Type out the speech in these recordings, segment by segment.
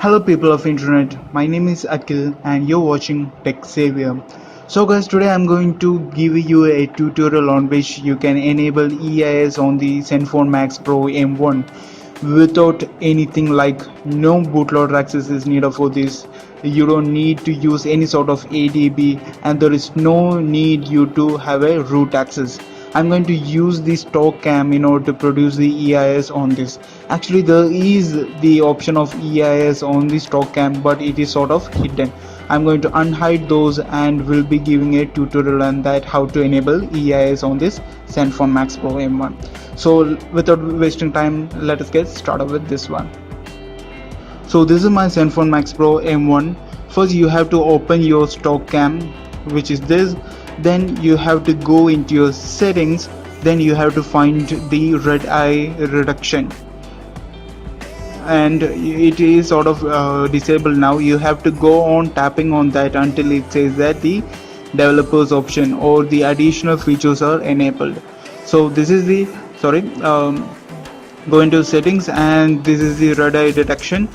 Hello people of internet, my name is Akhil and you're watching Tech Savior. So guys, today I'm going to give you a tutorial on which you can enable EIS on the Zenfone Max Pro M1 without anything like no bootloader access is needed for this. You don't need to use any sort of ADB and there is no need you to have a root access. I'm going to use the stock cam in order to produce the EIS on this. Actually there is the option of EIS on the stock cam, but it is sort of hidden. I'm going to unhide those and will be giving a tutorial on that, how to enable EIS on this Zenfone Max Pro M1. So without wasting time, let us get started with this one. So this is my Zenfone Max Pro M1. First you have to open your stock cam, which is this. Then you have to go into your settings. Then you have to find the red eye reduction, and it is sort of disabled now. You have to go on tapping on that until it says that the developers option or the additional features are enabled. So this is the go into settings and this is the red eye detection.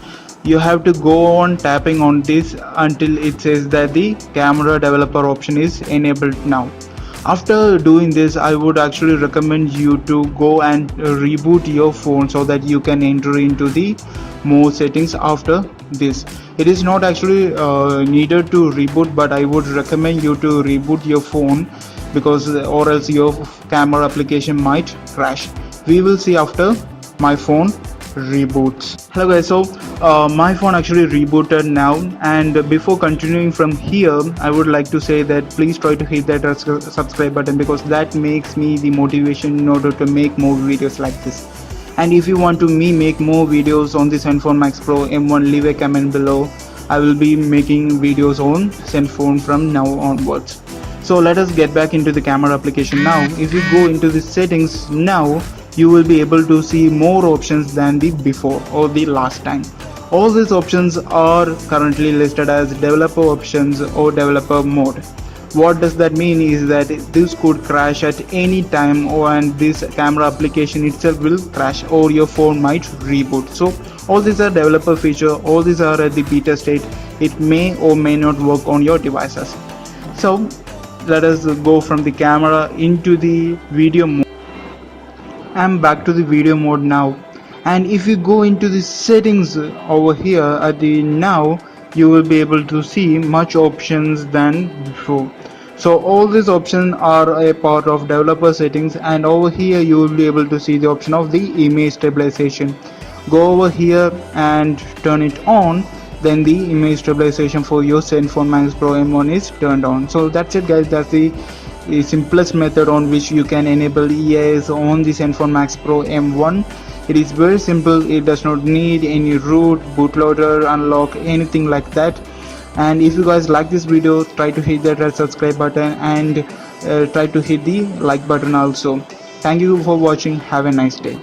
You have to go on tapping on this until it says that the camera developer option is enabled now. After doing this, I would actually recommend you to go and reboot your phone so that you can enter into the more settings after this. It is not actually needed to reboot, but I would recommend you to reboot your phone because or else your camera application might crash. We will see after my phone reboots. Hello guys, so my phone actually rebooted now, and before continuing from here I would like to say that please try to hit that subscribe button because that makes me the motivation in order to make more videos like this. And if you want to make more videos on the Zenfone Max Pro M1, leave a comment below. I will be making videos on Zenfone from now onwards. So let us get back into the camera application now. If you go into the settings now, you will be able to see more options than the before or the last time. All these options are currently listed as developer options or developer mode. What does that mean is that this could crash at any time, and this camera application itself will crash or your phone might reboot. So all these are developer feature, all these are at the beta state. It may or may not work on your devices. So let us go from the camera into the video mode. I'm back to the video mode now, and if you go into the settings over here at the now, you will be able to see much options than before. So all these options are a part of developer settings, and over here you will be able to see the option of the image stabilization. Go over here and turn it on, then the image stabilization for your Zenfone Max Pro M1 is turned on. So that's it guys, that's the simplest method on which you can enable EIS on the Zenfone Max Pro M1. It is very simple, it does not need any root, bootloader, unlock, anything like that. And if you guys like this video, try to hit that red subscribe button and try to hit the like button also. Thank you for watching, have a nice day.